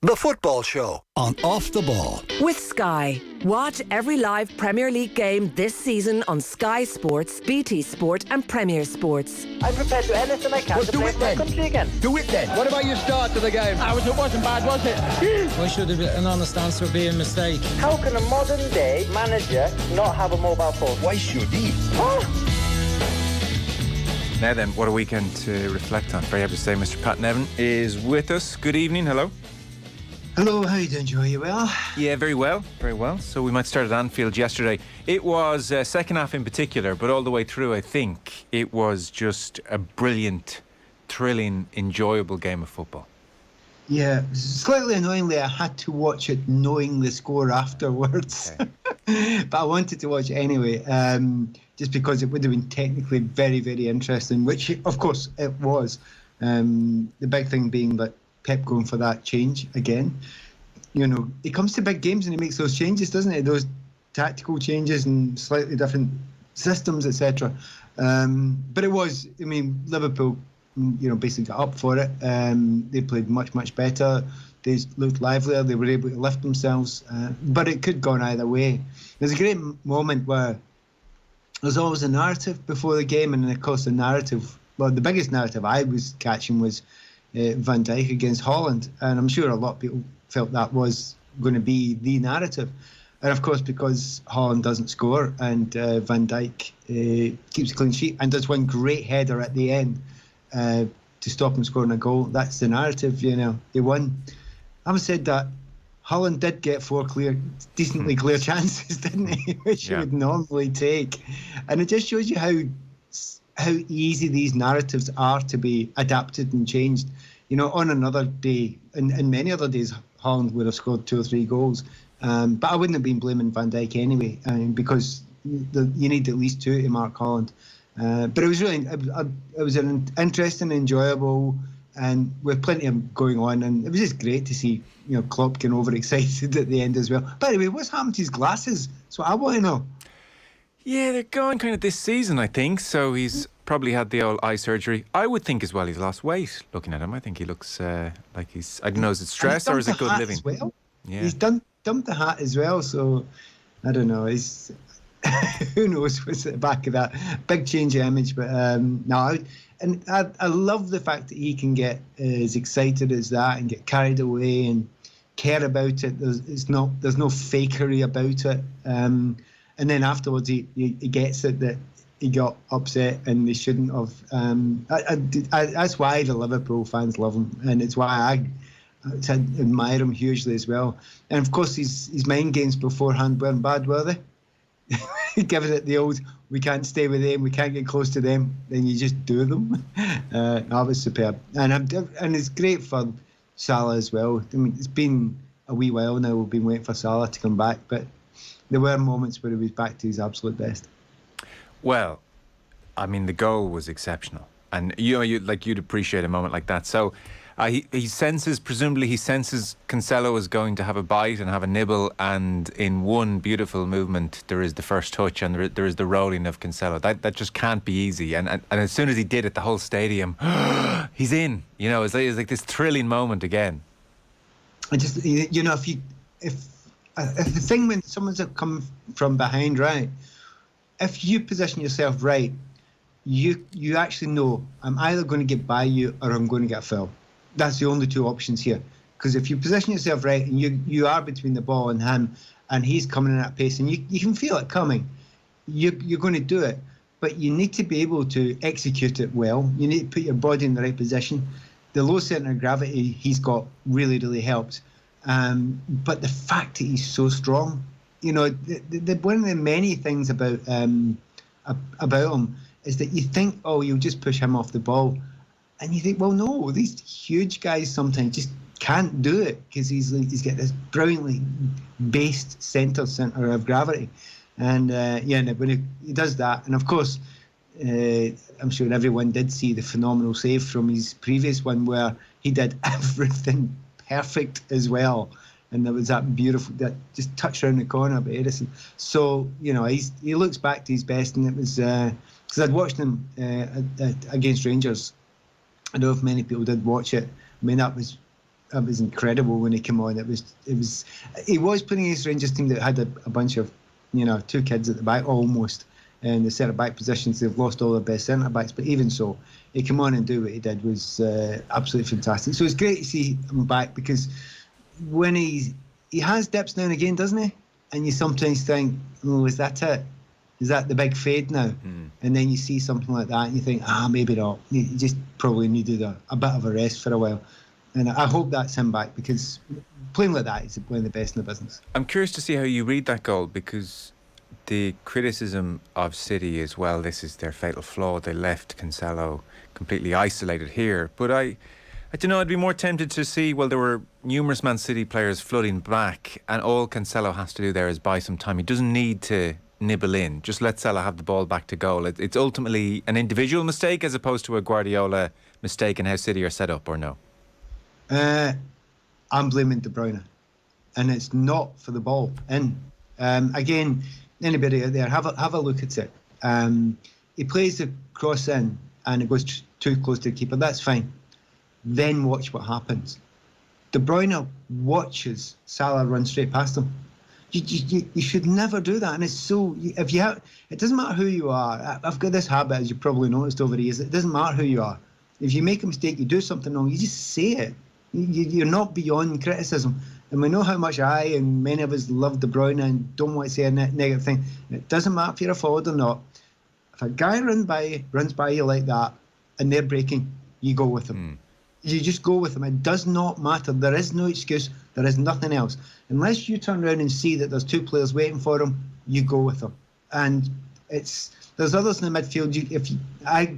The Football Show on Off the Ball. With Sky. Watch every live Premier League game this season on Sky Sports, BT Sport and Premier Sports. I'm prepared to do anything I can to play for my country again. Do it then. What about your start to the game? It wasn't bad, was it? Why should have an honest answer be a mistake? How can a modern day manager not have a mobile phone? Why should he? Now then, what a weekend to reflect on. Very happy to say Mr. Pat Nevin is with us. Good evening, hello. Hello, how you doing, Joe? You well? Yeah, very well, very well. So we might start at Anfield yesterday. It was second half in particular, but all the way through, I think it was just a brilliant, thrilling, enjoyable game of football. Yeah, slightly annoyingly, I had to watch it knowing the score afterwards. Okay. But I wanted to watch it anyway, just because it would have been technically very, very interesting, which, of course, it was. The big thing being that Pep going for that change again. You know, he comes to big games and he makes those changes, doesn't he? Those tactical changes and slightly different systems, etc. But it was, I mean, Liverpool, you know, basically got up for it. They played much, much better. They looked livelier. They were able to lift themselves. But it could have gone either way. There's a great moment where there's always a narrative before the game, and of course the narrative, well, the biggest narrative I was catching was Van Dijk against Haaland, and I'm sure a lot of people felt that was going to be the narrative. And of course, because Haaland doesn't score and Van Dijk keeps a clean sheet and does one great header at the end to stop him scoring a goal, that's the narrative. You know, they won. Having said that, Haaland did get four decently clear chances, didn't he? Which he would normally take, and it just shows you how easy these narratives are to be adapted and changed. You know, on another day, and many other days, Haaland would have scored 2 or 3 goals. But I wouldn't have been blaming Van Dijk anyway, because you need at least 2 to mark Haaland. But it was really, it was an interesting, enjoyable, and with plenty of going on. And it was just great to see, you know, Klopp getting overexcited at the end as well. By the way, what's happened to his glasses? That's what I want to know. Yeah, they're going kind of this season, I think. So he's probably had the old eye surgery. I would think as well he's lost weight. Looking at him, I think he looks like he's, I don't know, is it stress or is it good living? Well. Yeah. He's dumped the hat as well, so I don't know. He's who knows what's at the back of that. Big change of image, but no. And I love the fact that he can get as excited as that and get carried away and care about it. There's no fakery about it. And then afterwards, he gets it that he got upset and they shouldn't have. That's why the Liverpool fans love him, and it's why I admire him hugely as well. And of course, his mind games beforehand weren't bad, were they? Giving it the old, we can't stay with them, we can't get close to them, then you just do them. That was superb. And it's great for Salah as well. I mean, it's been a wee while now we've been waiting for Salah to come back, but there were moments where he was back to his absolute best. Well, I mean, the goal was exceptional, and you'd appreciate a moment like that. So he senses Cancelo is going to have a bite and have a nibble, and in one beautiful movement there is the first touch and there is the rolling of Cancelo. That just can't be easy. And as soon as he did it, the whole stadium, he's in. You know, it's like this thrilling moment again. I just, you know, if the thing when someone's come from behind, right, if you position yourself right, you actually know, I'm either going to get by you or I'm going to get a foul. That's the only 2 options here. Because if you position yourself right and you are between the ball and him and he's coming in at pace and you can feel it coming, you're going to do it. But you need to be able to execute it well. You need to put your body in the right position. The low centre of gravity he's got really, really helped. But the fact that he's so strong, you know, one of the many things about him is that you think, oh, you'll just push him off the ball. And you think, well, no, these huge guys sometimes just can't do it because he's got this brilliantly based centre of gravity. And, when he does that, and of course, I'm sure everyone did see the phenomenal save from his previous one where he did everything perfect as well. And there was that beautiful, that just touch around the corner by Edison. So, you know, he looks back to his best, and it was, because I'd watched him against Rangers. I don't know if many people did watch it. I mean, that was incredible when he came on. He was playing against a Rangers team that had a bunch of, 2 kids at the back almost, in the centre back positions. They've lost all their best centre backs, but even so, he came on and do what he did was absolutely fantastic. So it's great to see him back, because when he has dips now and again, doesn't he? And you sometimes think, oh, is that it? Is that the big fade now? And then you see something like that and you think, maybe not. You just probably needed a bit of a rest for a while. And I hope that's him back, because playing like that is one of the best in the business. I'm curious to see how you read that goal, because the criticism of City is, well, this is their fatal flaw. They left Cancelo completely isolated here. But I don't know, I'd be more tempted to see, well, there were numerous Man City players flooding back, and all Cancelo has to do there is buy some time. He doesn't need to nibble in. Just let Salah have the ball back to goal. It's ultimately an individual mistake as opposed to a Guardiola mistake in how City are set up, or no? I'm blaming De Bruyne, and it's not for the ball in. Again, anybody out there, have a look at it. He plays the cross in and it goes too close to the keeper. That's fine. Then watch what happens. De Bruyne watches Salah run straight past him. You should never do that. And it's so, it doesn't matter who you are. I've got this habit, as you probably noticed over the years. It doesn't matter who you are. If you make a mistake, you do something wrong, you just say it. You're not beyond criticism. And we know how much I and many of us love De Bruyne and don't want to say a negative thing. It doesn't matter if you're a forward or not. If a guy runs by you like that and they're breaking, you go with them. You just go with them. It does not matter. There is no excuse. There is nothing else. Unless you turn around and see that there's 2 players waiting for them, you go with them. And there's others in the midfield. I,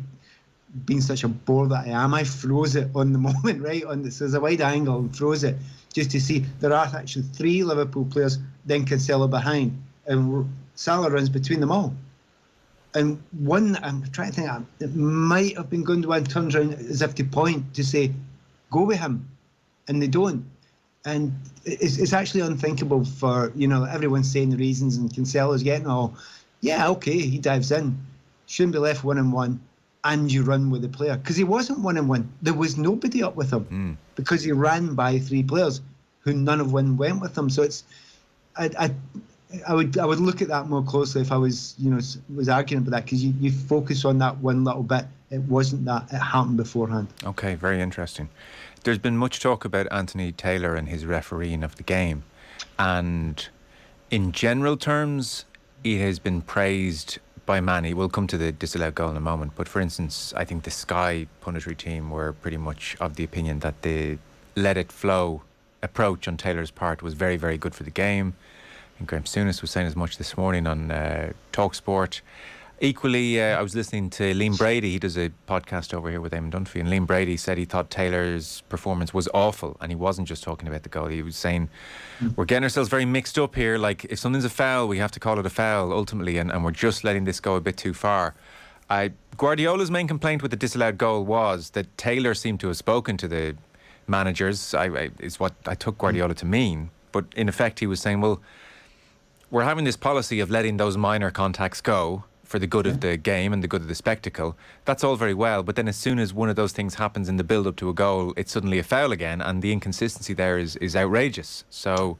being such a bore that I am, I froze it on the moment, right? So there's a wide angle and froze it just to see there are actually 3 Liverpool players, then Cancelo behind, and Salah runs between them all. And one, I'm trying to think, it might have been Gundogan turns around as if to point to say, go with him, and they don't. And it's actually unthinkable for, everyone's saying the reasons, and Cancelo's getting all, yeah, okay, he dives in, shouldn't be left 1-on-1, and you run with the player. Because he wasn't 1-on-1. There was nobody up with him, because he ran by 3 players who none of them went with him. So it's, I would look at that more closely if I was arguing about that, because you focus on that one little bit. It wasn't that. It happened beforehand. Okay, very interesting. There's been much talk about Anthony Taylor and his refereeing of the game. And in general terms, it has been praised by many. We'll come to the disallowed goal in a moment. But for instance, I think the Sky punditry team were pretty much of the opinion that the let it flow approach on Taylor's part was very, very good for the game. And Graham Souness was saying as much this morning on TalkSport. Equally, I was listening to Liam Brady. He does a podcast over here with Eamon Dunphy, and Liam Brady said he thought Taylor's performance was awful, and he wasn't just talking about the goal. He was saying, we're getting ourselves very mixed up here. Like, if something's a foul, we have to call it a foul, ultimately, and we're just letting this go a bit too far. Guardiola's main complaint with the disallowed goal was that Taylor seemed to have spoken to the managers, is what I took Guardiola to mean. But in effect, he was saying, well, we're having this policy of letting those minor contacts go for the good of the game and the good of the spectacle. That's all very well, but then as soon as one of those things happens in the build-up to a goal, it's suddenly a foul again, and the inconsistency there is outrageous. So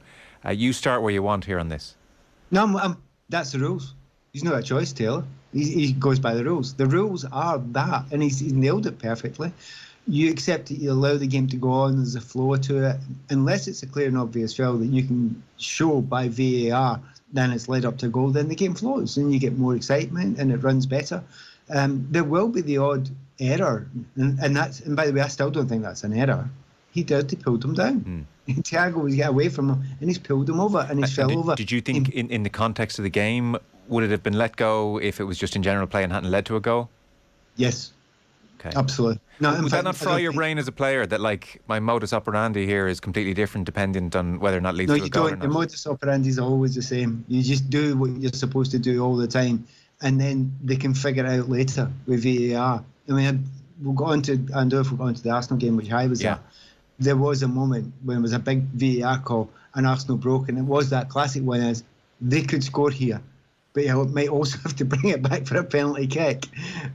you start where you want here on this. No, that's the rules. He's not a choice, Taylor. He goes by the rules. The rules are that, and he's nailed it perfectly. You accept it, you allow the game to go on, there's a flow to it. Unless it's a clear and obvious foul that you can show by VAR, then it's led up to a goal, then the game flows and you get more excitement and it runs better. There will be the odd error, and by the way, I still don't think that's an error. He pulled him down. Thiago was get away from him and he's pulled him over and he's fell over. Did you think in the context of the game, would it have been let go if it was just in general play and hadn't led to a goal? Yes. Okay. Absolutely. No, would that not fry your brain as a player that, like, my modus operandi here is completely different dependent on whether or not it leads to a goal or not? The modus operandi is always the same. You just do what you're supposed to do all the time, and then they can figure it out later with VAR. I mean, we'll go on to the Arsenal game, which I was at. There was a moment when it was a big VAR call and Arsenal broke, and it was that classic one as they could score here, but you might also have to bring it back for a penalty kick.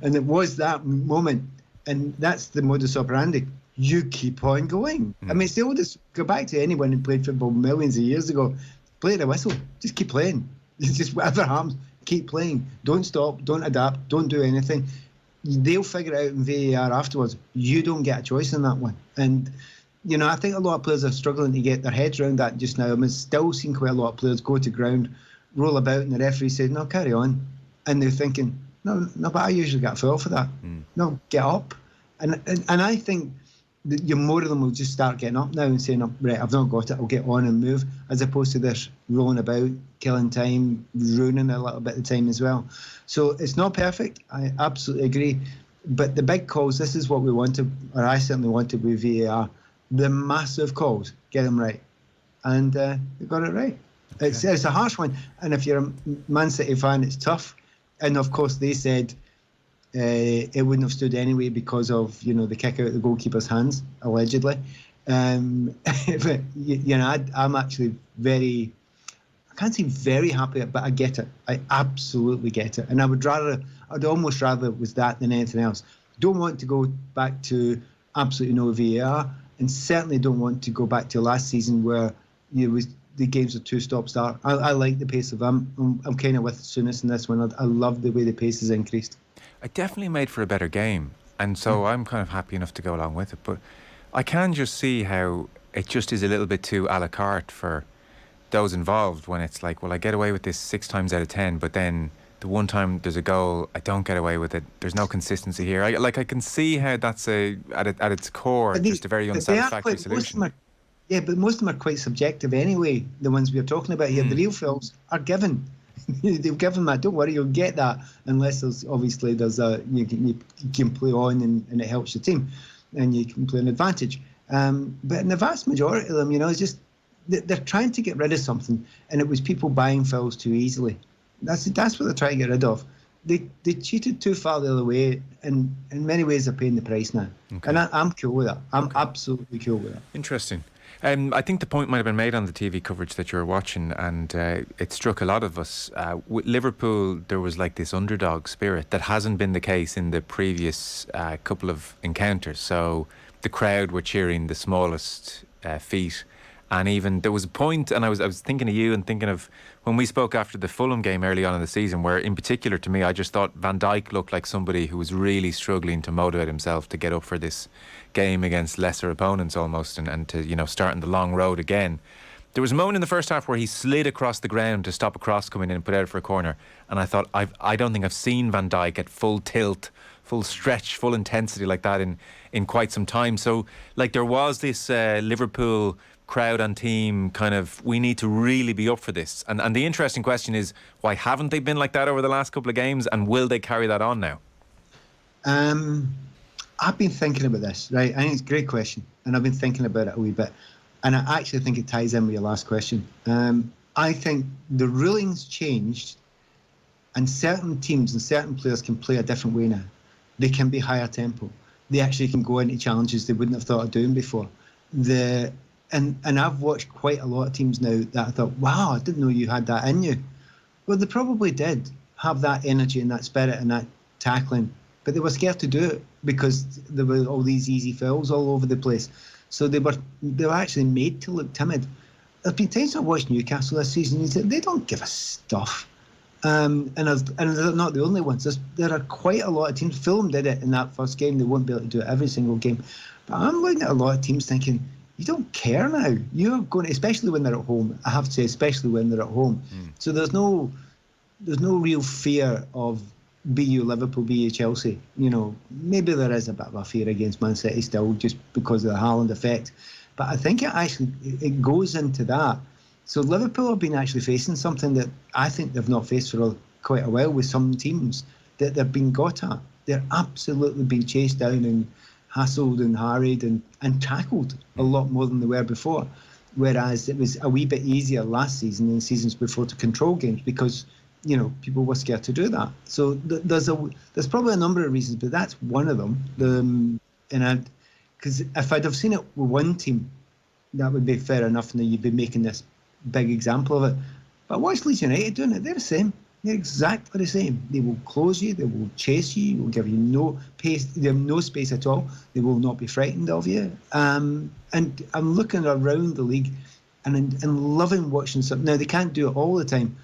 And it was that moment. And that's the modus operandi. you keep on going. I mean, it's the oldest. Go back to anyone who played football millions of years ago. Play the whistle. Just keep playing. Just whatever happens, keep playing. Don't stop. Don't adapt. Don't do anything. They'll figure it out in VAR afterwards. You don't get a choice in that one. And, you know, I think a lot of players are struggling to get their heads around that just now. I mean, still seeing quite a lot of players go to ground, roll about, and the referee says, no, carry on. And they're thinking, no, but I usually get a foul for that. No, get up. And I think that more of them will just start getting up now and saying, oh, right, I've not got it, I'll get on and move, as opposed to this rolling about, killing time, ruining a little bit of time as well. So it's not perfect, I absolutely agree. But the big calls, this is what we wanted, or I certainly wanted with VAR. The massive calls, get them right. And they got it right. Okay. It's a harsh one. And if you're a Man City fan, it's tough. And of course, they said it wouldn't have stood anyway because of, you know, the kick out of the goalkeeper's hands, allegedly. But, you know, I'm actually very, I can't say very happy, but I get it. I absolutely get it. And I'd almost rather it was that than anything else. Don't want to go back to absolutely no VAR, and certainly don't want to go back to last season where the games are two stop-start. I like the pace of them. I'm kind of with Souness in this one. I love the way the pace has increased. It definitely made for a better game, and so I'm kind of happy enough to go along with it. But I can just see how it just is a little bit too a la carte for those involved when it's like, well, I get away with this 6 times out of 10, but then the one time there's a goal, I don't get away with it. There's no consistency here. I can see how that's at its core just a very unsatisfactory solution. But most of them are quite subjective anyway, the ones we're talking about here. The real fouls are given. They've given that. Don't worry, you'll get that, unless there's you can play on and it helps your team and you can play an advantage. But in the vast majority of them, you know, it's just they're trying to get rid of something, and it was people buying fouls too easily. That's what they're trying to get rid of. They cheated too far the other way, and in many ways they're paying the price now. Okay. And I'm cool with that. I'm absolutely cool with that. Interesting. I think the point might have been made on the TV coverage that you were watching, and it struck a lot of us. With Liverpool, there was like this underdog spirit that hasn't been the case in the previous couple of encounters. So the crowd were cheering the smallest feet. And even there was a point, and I was thinking of you and thinking of when we spoke after the Fulham game early on in the season, where in particular to me, I just thought Van Dijk looked like somebody who was really struggling to motivate himself to get up for this game against lesser opponents almost, and to, you know, starting the long road again. There was a moment in the first half where he slid across the ground to stop a cross coming in and put out for a corner, and I thought, I don't think I've seen Van Dijk at full tilt, full stretch, full intensity like that in quite some time. So like there was this Liverpool crowd and team kind of, we need to really be up for this. And the interesting question is, why haven't they been like that over the last couple of games, and will they carry that on now? I've been thinking about this, right? I think it's a great question, and I've been thinking about it a wee bit, and I actually think it ties in with your last question. I think the ruling's changed, and certain teams and certain players can play a different way now. They can be higher tempo. They actually can go into challenges they wouldn't have thought of doing before. And I've watched quite a lot of teams now that I thought, wow, I didn't know you had that in you. Well, they probably did have that energy and that spirit and that tackling, but they were scared to do it because there were all these easy fouls all over the place. So they were actually made to look timid. There's been times I've watched Newcastle this season, and they don't give a stuff. And they're not the only ones. There are quite a lot of teams. Fulham did it in that first game. They won't be able to do it every single game. But I'm looking at a lot of teams thinking, you don't care now. You're going to, especially when they're at home. I have to say, especially when they're at home. So there's no real fear of be you Liverpool, be you Chelsea. You know, maybe there is a bit of a fear against Man City still, just because of the Haaland effect. But I think it goes into that. So Liverpool have been actually facing something that I think they've not faced for quite a while with some teams, that they've been got at. They're absolutely being chased down and hassled and harried and tackled a lot more than they were before. Whereas it was a wee bit easier last season than seasons before to control games because, you know, people were scared to do that. So there's probably a number of reasons, but that's one of them. Because if I'd have seen it with one team, that would be fair enough, and then you'd be making this big example of it. But watch Leeds United doing it. They're the same. They're exactly the same. They will close you, they will chase you, will give you no pace, they have no space at all. They will not be frightened of you. And I'm looking around the league and loving watching some. Now, they can't do it all the time,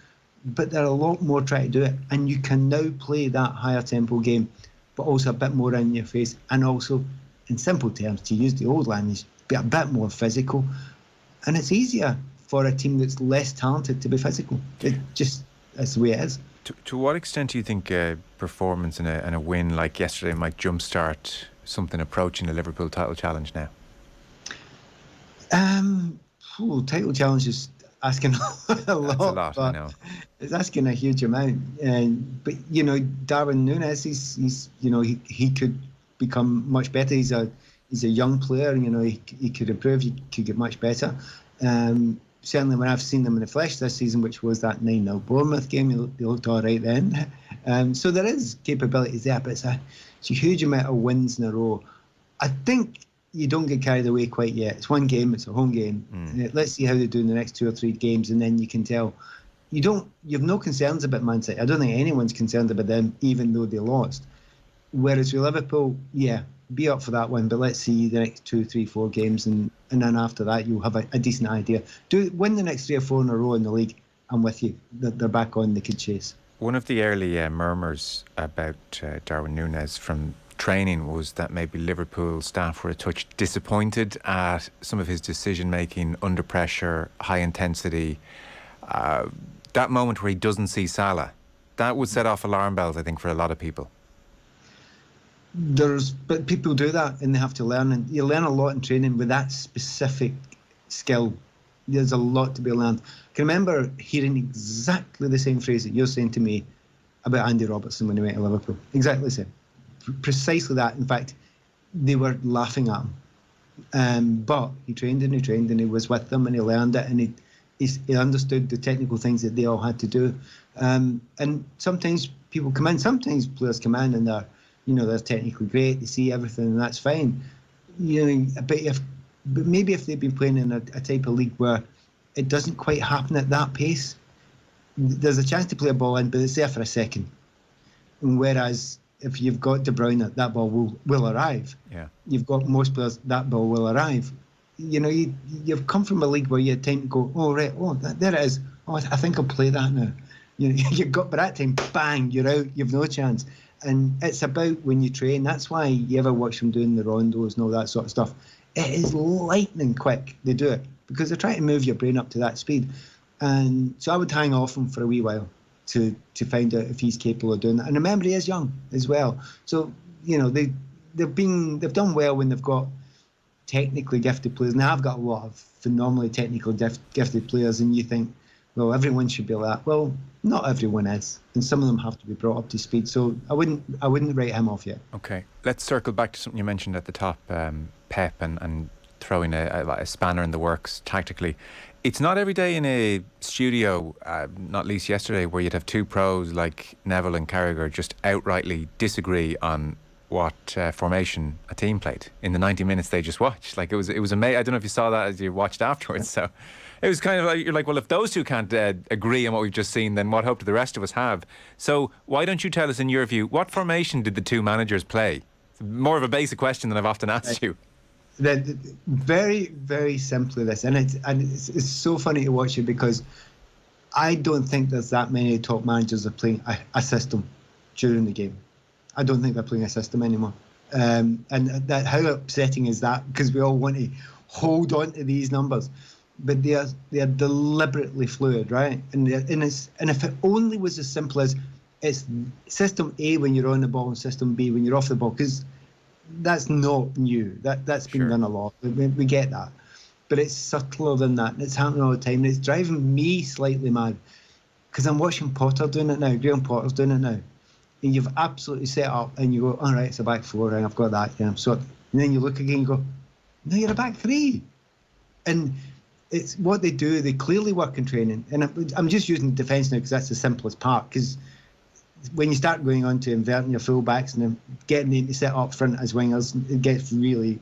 but there are a lot more trying to do it. And you can now play that higher tempo game, but also a bit more in your face. And also, in simple terms, to use the old language, be a bit more physical. And it's easier for a team that's less talented to be physical. That's the way it is. To what extent do you think a performance and a win like yesterday might jumpstart something approaching the Liverpool title challenge now? Title challenge is asking a lot. That's a lot, I know. It's asking a huge amount. But Darwin Núñez, he could become much better. He's a young player. He could improve. He could get much better. Certainly when I've seen them in the flesh this season, which was that 9-0 Bournemouth game, they looked all right then. So there is capabilities there, but it's a huge amount of wins in a row. I think you don't get carried away quite yet. It's one game, it's a home game. Let's see how they do in the next 2 or 3 games, and then you can tell. You have no concerns about Man City. I don't think anyone's concerned about them, even though they lost. Whereas with Liverpool, yeah, be up for that one, but let's see the next 2, 3, 4 games, and then after that you'll have a decent idea. Win the next 3 or 4 in a row in the league, I'm with you. They're back on, they could chase. One of the early murmurs about Darwin Núñez from training was that maybe Liverpool staff were a touch disappointed at some of his decision making under pressure, high intensity. That moment where he doesn't see Salah, that would set off alarm bells, I think, for a lot of people. But people do that, and they have to learn, and you learn a lot in training with that specific skill. There's a lot to be learned. I can remember hearing exactly the same phrase that you're saying to me about Andy Robertson when he went to Liverpool. Exactly the same. Precisely that. In fact, they were laughing at him. But he trained and he was with them and he learned it, and he understood the technical things that they all had to do. And sometimes people come in, sometimes players come in and they're technically great, they see everything, and that's fine. But maybe if they've been playing in a type of league where it doesn't quite happen at that pace, there's a chance to play a ball in, but it's there for a second. And whereas if you've got De Bruyne, that ball will arrive. Yeah. You've got most players, that ball will arrive. You've come from a league where you had time to go, there it is. I think I'll play that now. You've got, by that time, bang, you're out. You've no chance. And it's about when you train. That's why you ever watch them doing the rondos and all that sort of stuff. It is lightning quick they do it, because they're trying to move your brain up to that speed. And so I would hang off him for a wee while to find out if he's capable of doing that. And remember, he is young as well. So they've done well when they've got technically gifted players. Now I've got a lot of phenomenally technically gifted players, and you think, well, everyone should be like that. Well, not everyone is, and some of them have to be brought up to speed. So I wouldn't write him off yet. Okay, let's circle back to something you mentioned at the top, Pep, and throwing a spanner in the works tactically. It's not every day in a studio, not least yesterday, where you'd have 2 pros like Neville and Carragher just outrightly disagree on what formation a team played in the 90 minutes they just watched. Like it was amazing. I don't know if you saw that as you watched afterwards. So it was kind of like, you're like, well, if those 2 can't agree on what we've just seen, then what hope do the rest of us have? So why don't you tell us, in your view, what formation did the 2 managers play? It's more of a basic question than I've often asked you. Very, very simply this, and it's so funny to watch it, because I don't think there's that many top managers that are playing a system during the game. I don't think they're playing a system anymore. And that, how upsetting is that? Because we all want to hold on to these numbers, but they are deliberately fluid, right? And if it only was as simple as it's system A when you're on the ball and system B when you're off the ball, because that's not new. That's been done a lot. We get that, but it's subtler than that. And it's happening all the time, and it's driving me slightly mad, because I'm watching Potter doing it now. Graham Potter's doing it now. And you've absolutely set up, and you go, all right, it's a back 4, and I've got that. Yeah, so, and then you look again and go, no, you're a back 3. And it's what they do. They clearly work in training. And I'm just using defence now because that's the simplest part. Because when you start going on to inverting your full backs and then getting them to set up front as wingers, it gets really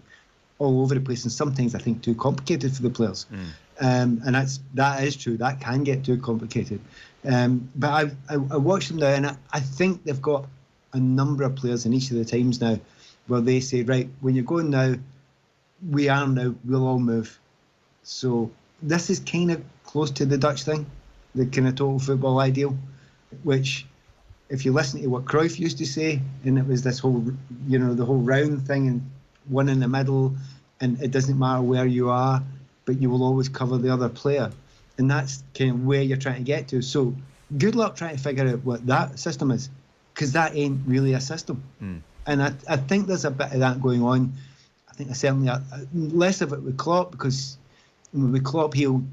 all over the place, and sometimes I think too complicated for the players. And that is true. That can get too complicated. But I watch them now, and I think they've got a number of players in each of the teams now where they say, right, when you're going now, we'll all move. So this is kind of close to the Dutch thing, the kind of total football ideal, which, if you listen to what Cruyff used to say, and it was this whole, the whole round thing and one in the middle, and it doesn't matter where you are, but you will always cover the other player. And that's kind of where you're trying to get to. So good luck trying to figure out what that system is, because that ain't really a system. And I think there's a bit of that going on. I think there's certainly less of it with Klopp, because with Klopp he'll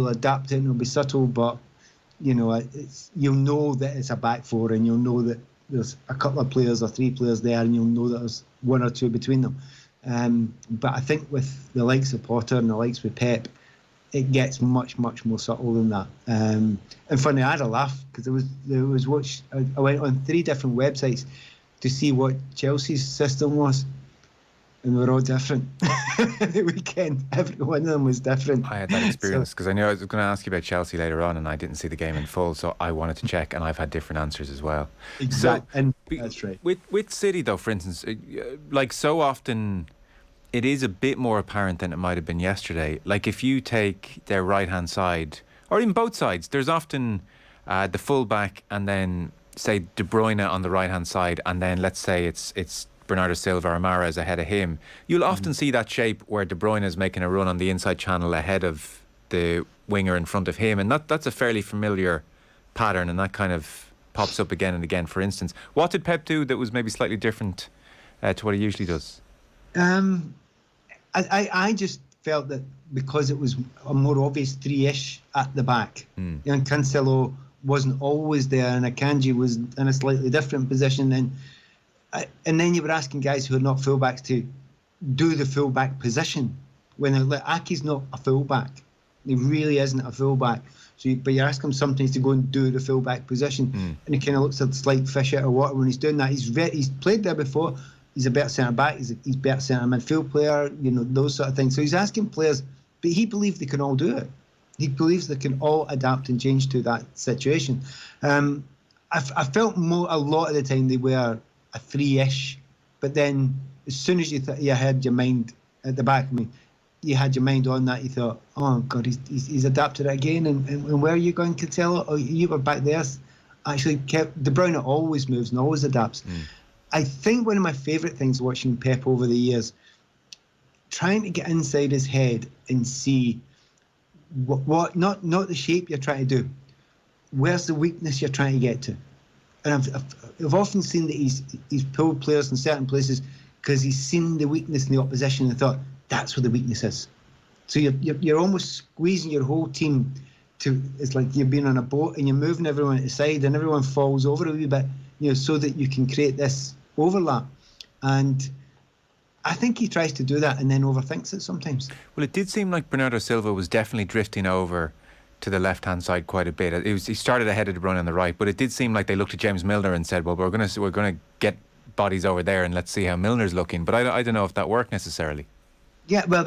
adapt it and it'll be subtle, but you'll know that it's a back four, and you'll know that there's a couple of players or three players there, and you'll know that there's one or two between them. But I think with the likes of Potter and the likes with Pep, it gets much, much more subtle than that. And funny, I had a laugh because I went on 3 different websites to see what Chelsea's system was, and they were all different. The weekend, every one of them was different. I had that experience because I knew I was going to ask you about Chelsea later on, and I didn't see the game in full, so I wanted to check, and I've had different answers as well. Exactly, and that's right. With City, though, for instance, like so often, it is a bit more apparent than it might have been yesterday. Like if you take their right-hand side, or even both sides, there's often the full-back and then, say, De Bruyne on the right-hand side, and then let's say it's Bernardo Silva or Mahrez ahead of him. You'll often see that shape where De Bruyne is making a run on the inside channel ahead of the winger in front of him, and that's a fairly familiar pattern, and that kind of pops up again and again. For instance, what did Pep do that was maybe slightly different to what he usually does? I just felt that because it was a more obvious 3-ish at the back, and Cancelo wasn't always there, and Akanji was in a slightly different position, and then you were asking guys who are not fullbacks to do the fullback position when Aki's not a fullback. He really isn't a fullback. But you ask him sometimes to go and do the fullback position, and he kind of looks a slight fish out of water when he's doing that. He's played there before. He's a better centre back. He's better centre midfield player. Those sort of things. So he's asking players, but he believes they can all do it. He believes they can all adapt and change to that situation. I felt a lot of the time they were a 3-ish, but then as soon as you had your mind at the back, you had your mind on that, you thought, oh God, he's adapted it again, and where are you going, Cancelo? Oh, you were back there. Actually, De Bruyne always moves and always adapts. I think one of my favourite things watching Pep over the years, trying to get inside his head and see what not the shape you're trying to do, where's the weakness you're trying to get to. And I've often seen that he's pulled players in certain places because he's seen the weakness in the opposition and thought, that's where the weakness is. So you're almost squeezing your whole team to, it's like you've been on a boat and you're moving everyone to the side and everyone falls over a wee bit, so that you can create this overlap. And I think he tries to do that and then overthinks it sometimes. Well, it did seem like Bernardo Silva was definitely drifting over to the left-hand side quite a bit. He started ahead of De Bruyne on the right, but it did seem like they looked at James Milner and said, well, we're going to get bodies over there and let's see how Milner's looking. But I don't know if that worked necessarily. Yeah, well,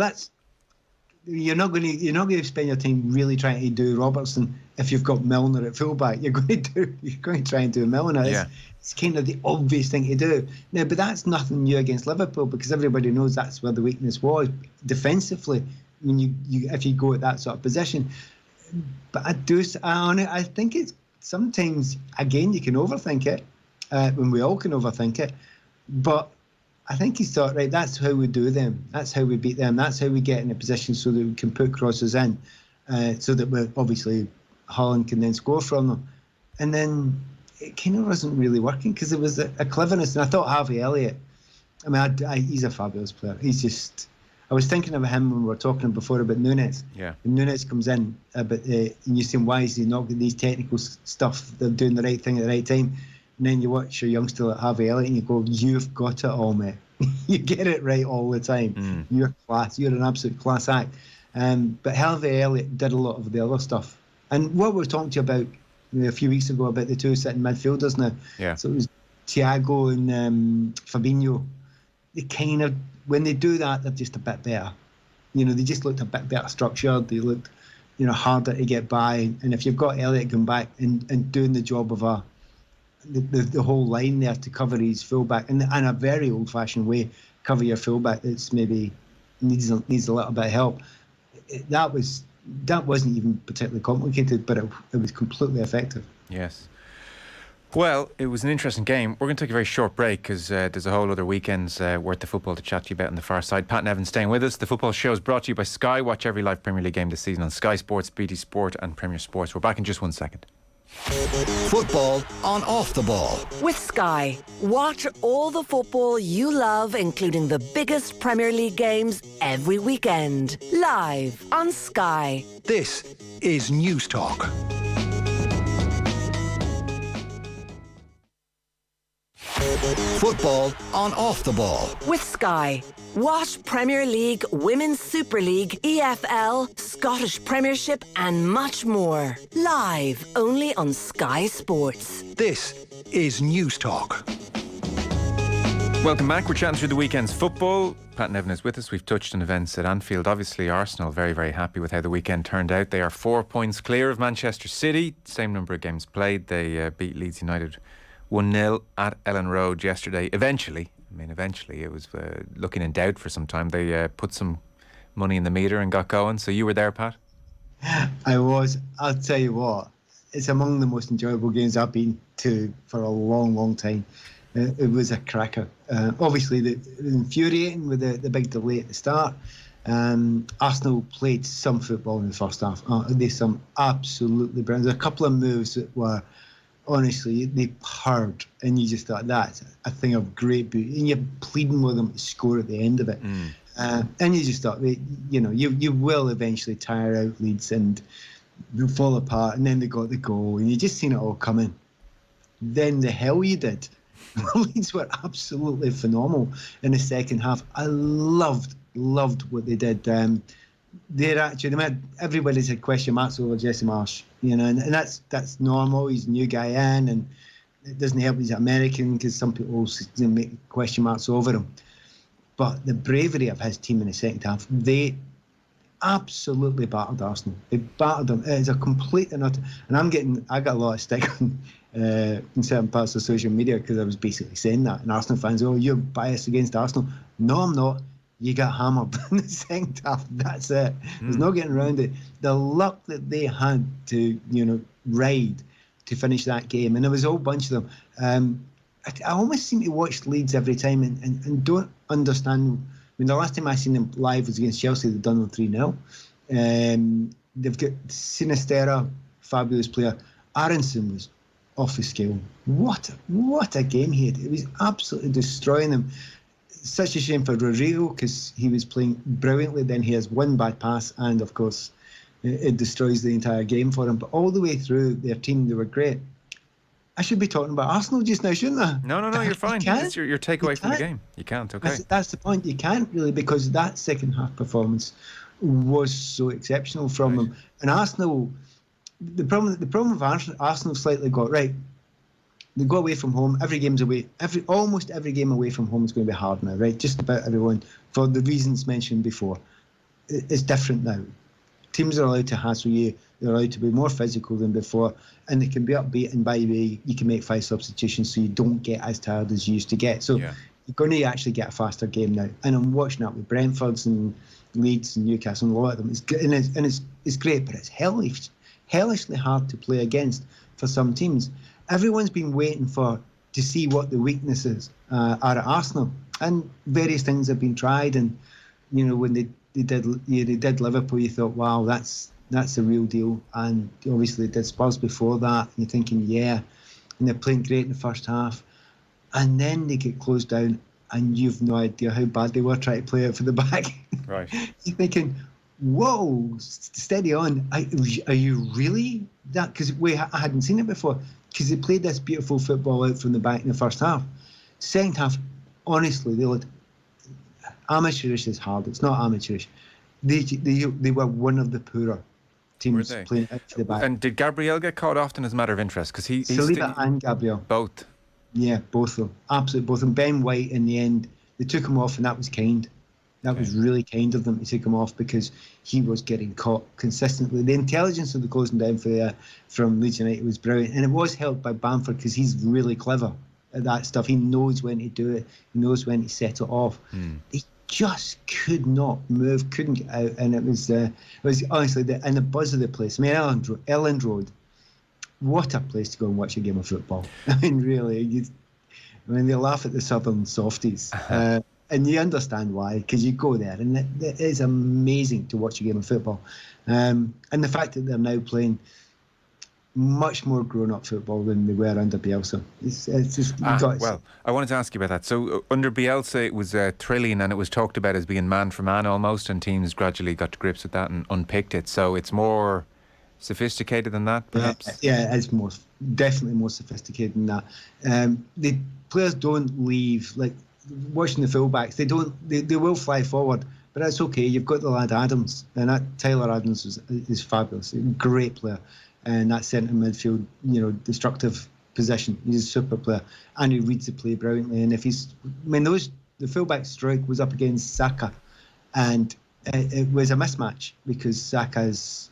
you're not going to spend your time really trying to do Robertson if you've got Milner at fullback. You're going to try and do Milner. Yeah. It's kind of the obvious thing to do. Now, but that's nothing new against Liverpool because everybody knows that's where the weakness was defensively when if you go at that sort of position. But I think it's sometimes, again, you can overthink it, when we all can overthink it. But I think he's thought, right, that's how we do them. That's how we beat them. That's how we get in a position so that we can put crosses in, so that we're obviously Haaland can then score from them. And then it kind of wasn't really working because it was a cleverness. And I thought Harvey Elliott, he's a fabulous player. He's just... I was thinking of him when we were talking before about Nunes. Yeah. And Nunes comes in, and you say, why is he not getting these technical stuff? They're doing the right thing at the right time. And then you watch your youngster like Harvey Elliott and you go, you've got it all, mate. You get it right all the time. You're class. You're an absolute class act. But Harvey Elliott did a lot of the other stuff. And what we were talking to you about a few weeks ago about the two sitting midfielders now. Yeah. So it was Thiago and Fabinho. They kind of when they do that, they're just a bit better. They just looked a bit better structured. They looked, harder to get by. And if you've got Elliott going back and doing the job of the whole line there to cover his fullback in a very old-fashioned way, cover your fullback that's maybe needs a little bit of help. That wasn't even particularly complicated, but it was completely effective. Yes. Well, it was an interesting game. We're going to take a very short break because there's a whole other weekend's worth of football to chat to you about on the far side. Pat Nevin staying with us. The Football Show is brought to you by Sky. Watch every live Premier League game this season on Sky Sports, BT Sport and Premier Sports. We're back in just 1 second. Football on Off the Ball. With Sky, watch all the football you love, including the biggest Premier League games every weekend. Live on Sky. This is News Talk. Football on Off the Ball. With Sky. Watch Premier League, Women's Super League, EFL, Scottish Premiership and much more. Live only on Sky Sports. This is News Talk. Welcome back. We're chatting through the weekend's football. Pat Nevin is with us. We've touched on events at Anfield. Obviously, Arsenal very, very happy with how the weekend turned out. They are 4 points clear of Manchester City. Same number of games played. They beat Leeds United 1-0 at Ellen Road yesterday. Eventually, it was looking in doubt for some time. They put some money in the meter and got going. So you were there, Pat? I was. I'll tell you what, it's among the most enjoyable games I've been to for a long, long time. It was a cracker. Obviously, it was infuriating with the big delay at the start. Arsenal played some football in the first half. They some absolutely brilliant. There's a couple of moves that were, honestly, they purred, and you just thought that's a thing of great beauty, and you're pleading with them to score at the end of it. And you just thought, you will eventually tire out Leeds and they'll fall apart, and then they got the goal, and you just seen it all coming. Then the hell you did. Leeds were absolutely phenomenal in the second half. I loved what they did. Everybody's had question marks over Jesse Marsh, and that's normal. He's a new guy in, and it doesn't help he's American, because some people make question marks over him. But the bravery of his team in the second half, they absolutely battered Arsenal. They battered them. It's a complete and utter. And I got a lot of stick on, in certain parts of social media, because I was basically saying that. And Arsenal fans, oh, you're biased against Arsenal. No, I'm not. You got hammered in the second half. That's it. There's no getting around it. The luck that they had to, ride to finish that game, and there was a whole bunch of them. I almost seem to watch Leeds every time and don't understand. The last time I seen them live was against Chelsea. They've done them 3-0. They've got Sinisterra, fabulous player. Aronson was off the scale. What a game he had. It was absolutely destroying them. Such a shame for Rodrigo, because he was playing brilliantly. Then he has one bad pass, and of course it destroys the entire game for him. But all the way through their team, they were great. I should be talking about Arsenal just now, shouldn't I? No, you're fine. It's your takeaway from the game. You can't, okay. That's the point. You can't really, because that second half performance was so exceptional from them. And Arsenal, the problem with Arsenal slightly got right. They go away from home. Every game's away. Almost every game away from home is going to be hard now, right? Just about everyone, for the reasons mentioned before. It's different now. Teams are allowed to hassle you. They're allowed to be more physical than before, and they can be upbeat. And by the way, you can make 5 substitutions, so you don't get as tired as you used to get. So you're going to actually get a faster game now. And I'm watching that with Brentford's and Leeds and Newcastle and a lot of them. It's great, but it's hellishly hard to play against for some teams. Everyone's been waiting to see what the weaknesses are at Arsenal, and various things have been tried. And when they did Liverpool, you thought, wow, that's the real deal. And obviously they did Spurs before that, and you're thinking, and they're playing great in the first half, and then they get closed down, and you've no idea how bad they were trying to play out for the back. Right. You're thinking, whoa, steady on. Are you really that? Because I hadn't seen it before. Because they played this beautiful football out from the back in the first half. Second half, honestly, they looked amateurish is hard. It's not amateurish. They were one of the poorer teams playing out to the back. And did Gabriel get caught often as a matter of interest? Because he's Saliba and Gabriel. Both. Yeah, both of them. Absolutely both of them. Ben White, in the end, they took him off, and that was kind. That was really kind of them to take him off because he was getting caught consistently. The intelligence of the closing down from Leeds United was brilliant, and it was helped by Bamford because he's really clever at that stuff. He knows when to do it. He knows when to set it off. He just could not move, couldn't get out, and it was honestly and the buzz of the place. I mean, Elland Road, what a place to go and watch a game of football. I mean, really, they laugh at the southern softies. And you understand why, because you go there, and it is amazing to watch a game of football. And the fact that they're now playing much more grown-up football than they were under Bielsa. It's just well, I wanted to ask you about that. So under Bielsa, it was thrilling, and it was talked about as being man for man almost, and teams gradually got to grips with that and unpicked it. So it's more sophisticated than that, perhaps? Yeah, it's definitely more sophisticated than that. The players don't leave, like watching the fullbacks. They will fly forward, but that's okay. You've got the lad Adams, and that Tyler Adams is fabulous, a great player. And that centre midfield, destructive position. He's a super player, and he reads the play brilliantly. And the fullback strike was up against Saka, and it was a mismatch because Saka's,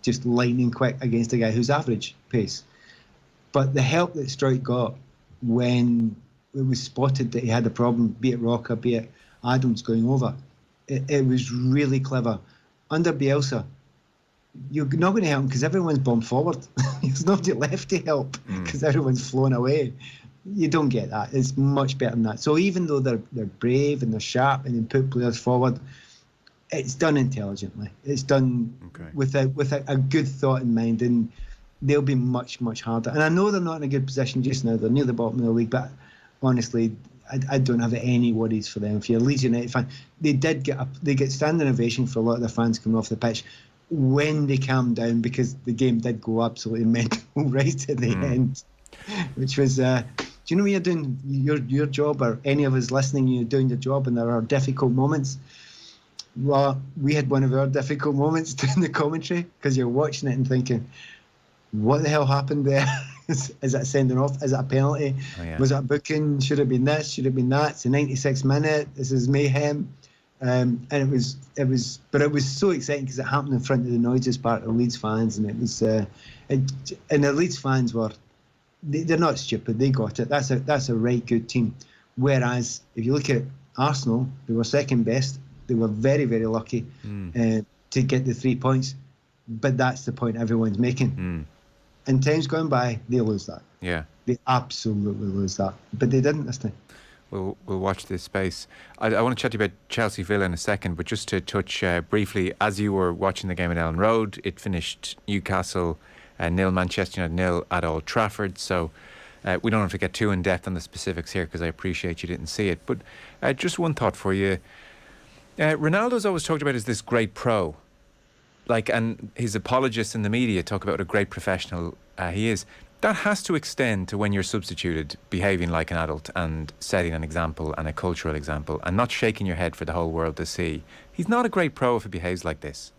just lightning quick against a guy who's average pace. But the help that Struijk got when it was spotted that he had a problem, be it Roca, be it Adams going over, it was really clever. Under Bielsa, you're not going to help him because everyone's bombed forward. There's nobody left to help because everyone's flown away. You don't get that. It's much better than that. So even though they're brave and they're sharp and they put players forward, it's done intelligently. It's done with a good thought in mind, and they'll be much, much harder. And I know they're not in a good position just now. They're near the bottom of the league, but honestly, I don't have any worries for them. If you're a Leeds United fan, they get standing ovation for a lot of their fans coming off the pitch when they calmed down, because the game did go absolutely mental right at the end, which was do you know when you're doing your job, or any of us listening, you're doing your job and there are difficult moments? Well, we had one of our difficult moments during the commentary, because you're watching it and thinking, what the hell happened there? Is that sending off? Is that a penalty? Was that a booking? Should it have been this? Should it have been that? It's the 96th minute. This is mayhem. And it was so exciting because it happened in front of the noisiest part of Leeds fans, and it was, and the Leeds fans they're not stupid. They got it. That's a right good team. Whereas if you look at Arsenal, they were second best. They were very, very lucky to get the 3 points, but that's the point everyone's making. And time's gone by, they lose that. Yeah, they absolutely lose that, but they didn't this time. We'll watch this space. I want to chat to you about Chelsea Villa in a second, but just to touch briefly, as you were watching the game at Elland Road, it finished Newcastle 0, Manchester United 0 at Old Trafford. So we don't have to get too in depth on the specifics here, because I appreciate you didn't see it. But just one thought for you. Ronaldo's always talked about as this great pro, and his apologists in the media talk about what a great professional he is. That has to extend to when you're substituted, behaving like an adult and setting an example and a cultural example, and not shaking your head for the whole world to see. He's not a great pro if he behaves like this.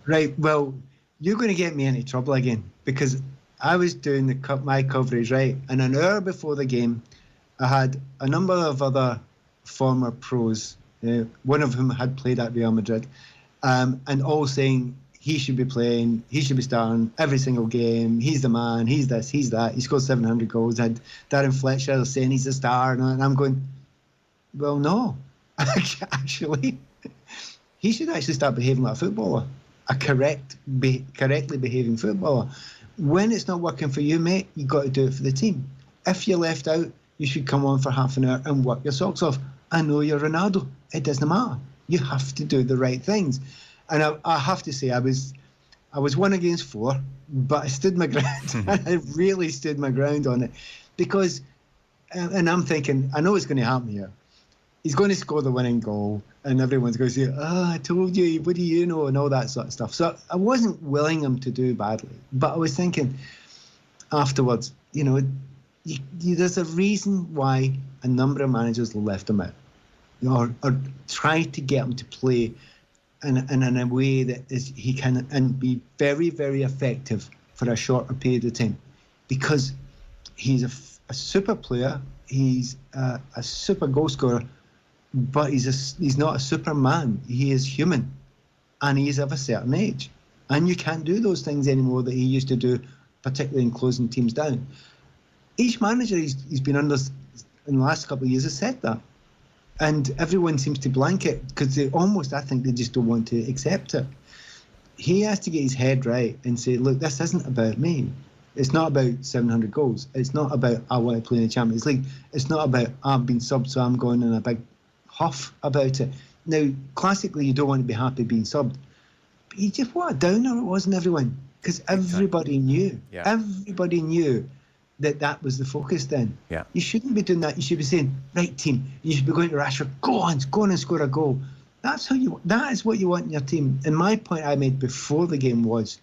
Right, well, you're going to get me into trouble again, because I was doing my coverage, right, and an hour before the game, I had a number of other former pros, one of whom had played at Real Madrid, and all saying he should be playing, he should be starting every single game, he's the man, he's this, he's that, he scored 700 goals. I had Darren Fletcher saying he's a star, and I'm going, well, no, actually, he should actually start behaving like a footballer, a correctly behaving footballer. When it's not working for you, mate, you've got to do it for the team. If you're left out, you should come on for half an hour and work your socks off. I know you're Ronaldo, it doesn't matter. You have to do the right things. And I have to say, I was 1 against 4, but I stood my ground. I really stood my ground on it, because, and I'm thinking, I know what's going to happen here. He's going to score the winning goal, and everyone's going to say, I told you, what do you know, and all that sort of stuff. So I wasn't willing him to do badly, but I was thinking afterwards, there's a reason why a number of managers left him out, or tried to get him to play in a way that he can and be very, very effective for a shorter period of time, because he's a super player, he's a super goal scorer, but he's not a Superman. He is human, and he's of a certain age, and you can't do those things anymore that he used to do, particularly in closing teams down. Each manager he's been under in the last couple of years has said that, and everyone seems to blanket because I think they just don't want to accept it. He has to get his head right and say, look, this isn't about me. It's not about 700 goals. It's not about I want to play in the Champions League. It's not about I've been subbed, so I'm going in a big huff about it. Now, classically, you don't want to be happy being subbed. But you just, what a downer it wasn't everyone. Because everybody knew. Yeah. Everybody knew that was the focus then. Yeah. You shouldn't be doing that. You should be saying, right, team, you should be going to Rashford, go on and score a goal. That is what you want in your team. And my point I made before the game was,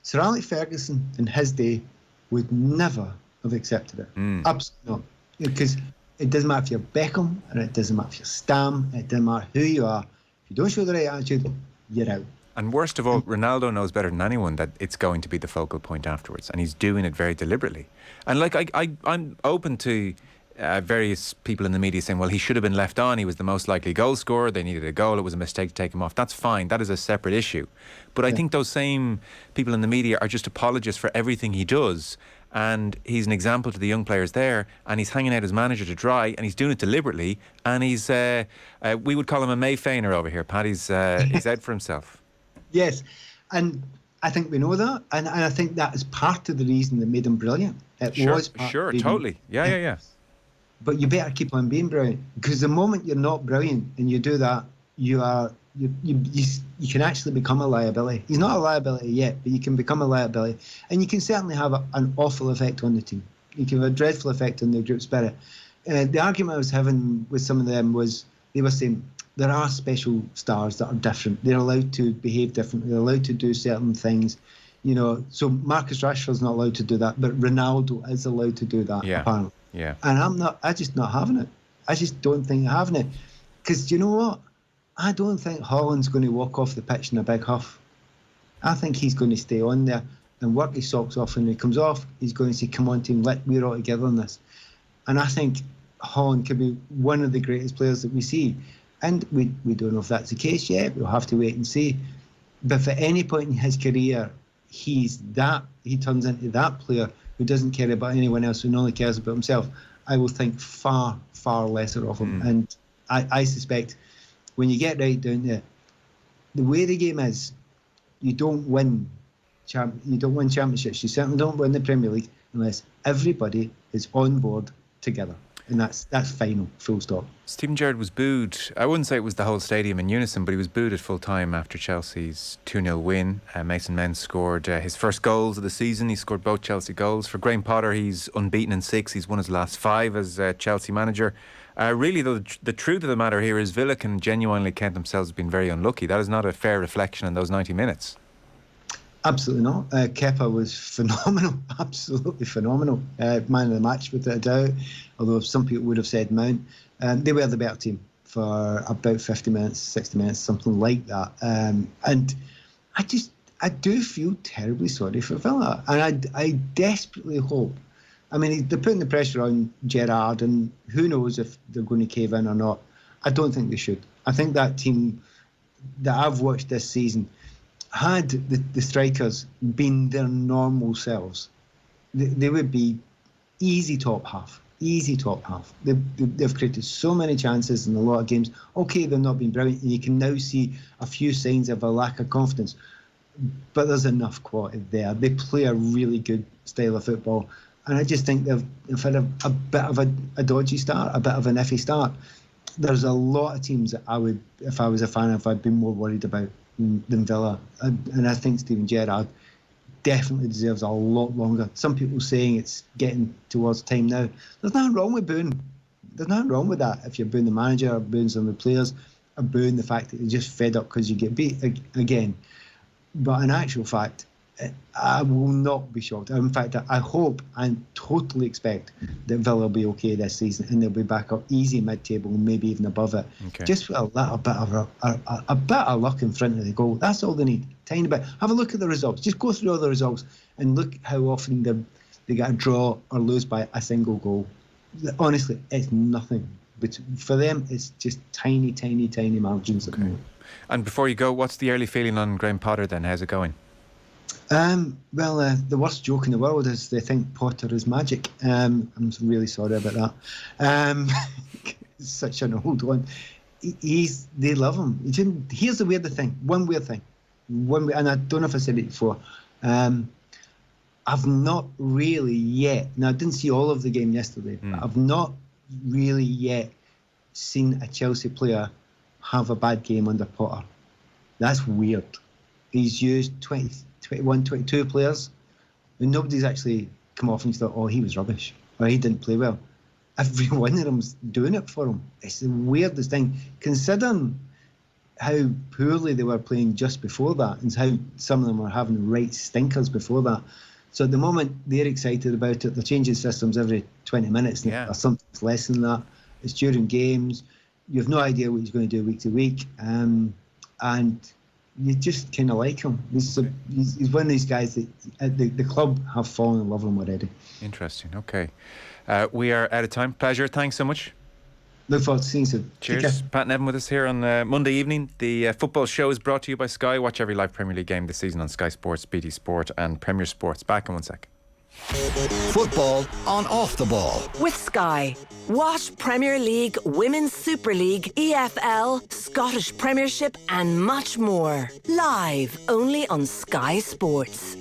Sir Alex Ferguson in his day would never have accepted it. Absolutely not. Because it doesn't matter if you're Beckham, or it doesn't matter if you're Stam, it doesn't matter who you are. If you don't show the right attitude, you're out. And worst of all, Ronaldo knows better than anyone that it's going to be the focal point afterwards, and he's doing it very deliberately. And like I'm open to various people in the media saying, well, he should have been left on. He was the most likely goal scorer. They needed a goal. It was a mistake to take him off. That's fine. That is a separate issue. But I think those same people in the media are just apologists for everything he does. And he's an example to the young players there. And he's hanging out his manager to dry. And he's doing it deliberately. And he's, we would call him a May Feiner over here, Pat. He's out for himself. Yes. And I think we know that. And I think that is part of the reason that made him brilliant. Sure, totally. Yeah. But you better keep on being brilliant, because the moment you're not brilliant and you do that, you can actually become a liability. He's not a liability yet, but you can become a liability, and you can certainly have an awful effect on the team. You can have a dreadful effect on the group spirit. The argument I was having with some of them was they were saying there are special stars that are different. They're allowed to behave differently. They're allowed to do certain things. You know, so Marcus Rashford's not allowed to do that, but Ronaldo is allowed to do that, apparently. Yeah. And I'm just not having it. I just don't think I'm having it. Because you know what? I don't think Haaland's going to walk off the pitch in a big huff. I think he's going to stay on there and work his socks off. And when he comes off, he's going to say, come on, team, we're all together on this. And I think Haaland could be one of the greatest players that we see. And we don't know if that's the case yet. We'll have to wait and see. But for any point in his career, he turns into that player who doesn't care about anyone else, who only cares about himself. I will think far, far lesser of him. And I suspect when you get right down there, the way the game is, you don't win championships. You certainly don't win the Premier League unless everybody is on board together. And that's final, full stop. Steven Gerrard was booed. I wouldn't say it was the whole stadium in unison, but he was booed at full time after Chelsea's 2-0 win. Mason Mount scored his first goals of the season. He scored both Chelsea goals. For Graham Potter, he's unbeaten in 6. He's won his last 5 as Chelsea manager. Really, though, the truth of the matter here is Villa can genuinely count themselves as being very unlucky. That is not a fair reflection on those 90 minutes. Absolutely not. Kepa was phenomenal, absolutely phenomenal. Man of the match, without a doubt, although some people would have said Mount. They were the better team for about 50 minutes, 60 minutes, something like that. And I do feel terribly sorry for Villa. And I desperately hope, I mean, they're putting the pressure on Gerrard, and who knows if they're going to cave in or not. I don't think they should. I think that team that I've watched this season, had the strikers been their normal selves, they would be easy top half. They've created so many chances in a lot of games. Okay, they've not been brilliant, and you can now see a few signs of a lack of confidence. But there's enough quality there. They play a really good style of football. And I just think they've had a bit of a dodgy start, a bit of an iffy start. There's a lot of teams that I would, if I was a fan of, I'd be more worried about than Villa. And I think Steven Gerrard definitely deserves a lot longer. Some people saying it's getting towards time now. There's nothing wrong with booing. There's nothing wrong with that. If you're booing the manager or booing some of the players or booing the fact that you're just fed up because you get beat again. But in actual fact, I will not be shocked. In fact, I hope and totally expect that Villa will be okay this season and they'll be back up easy mid-table and maybe even above it. Okay. Just with a little bit of a bit of luck in front of the goal. That's all they need. Tiny bit. Have a look at the results. Just go through all the results and look how often they get a draw or lose by a single goal. Honestly, it's nothing. But for them, it's just tiny, tiny, tiny margins at the moment. And before you go, what's the early feeling on Graham Potter then? How's it going? Well, the worst joke in the world is they think Potter is magic. I'm really sorry about that. It's such an old one. They love him. Here's the weird thing. One weird thing. And I don't know if I said it before. I've not really yet. Now, I didn't see all of the game yesterday. But I've not really yet seen a Chelsea player have a bad game under Potter. That's weird. He's used 20, 21, 22 players, and nobody's actually come off and thought, oh, he was rubbish, or he didn't play well. Every one of them's doing it for him. It's the weirdest thing, considering how poorly they were playing just before that, and how some of them were having right stinkers before that. So at the moment, they're excited about it. They're changing systems every 20 minutes, or something less than that. It's during games. You have no idea what he's going to do week to week, and you just kind of like him. He's one of these guys that the club have fallen in love with him already. Interesting. Okay. We are out of time. Pleasure. Thanks so much. Look forward to seeing you soon. Cheers. Pat Nevin with us here on Monday evening. The football show is brought to you by Sky. Watch every live Premier League game this season on Sky Sports, BT Sport and Premier Sports. Back in 1 sec. Football on Off the Ball. With Sky. Watch Premier League, Women's Super League, EFL, Scottish Premiership and much more. Live only on Sky Sports.